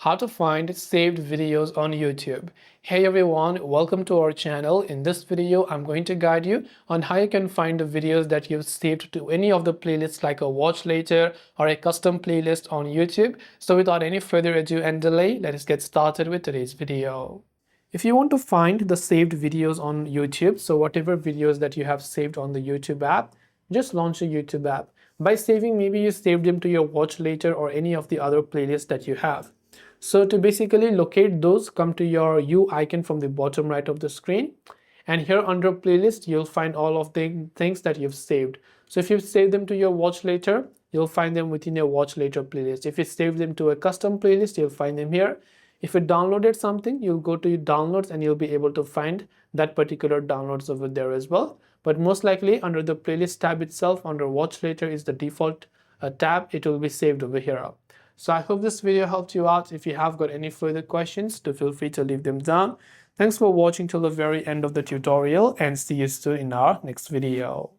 How to find saved videos on YouTube. Hey everyone, welcome to our channel. In this video, I'm going to guide you on how you can find the videos that you've saved to any of the playlists like a watch later or a custom playlist on YouTube. So without any further ado and delay, let us get started with today's video. If you want to find the saved videos on YouTube, so whatever videos that you have saved on the YouTube app, just launch a YouTube app. By saving, maybe you saved them to your watch later or any of the other playlists that you have. So to basically locate those, come to your U icon from the bottom right of the screen. And here under playlist, you'll find all of the things that you've saved. So if you've saved them to your watch later, you'll find them within your watch later playlist. If you save them to a custom playlist, you'll find them here. If you downloaded something, you'll go to your downloads and you'll be able to find that particular downloads over there as well. But most likely under the playlist tab itself, under watch later is the default tab. It will be saved over here. So I hope this video helped you out. If you have got any further questions, do feel free to leave them down. Thanks for watching till the very end of the tutorial and see you soon in our next video.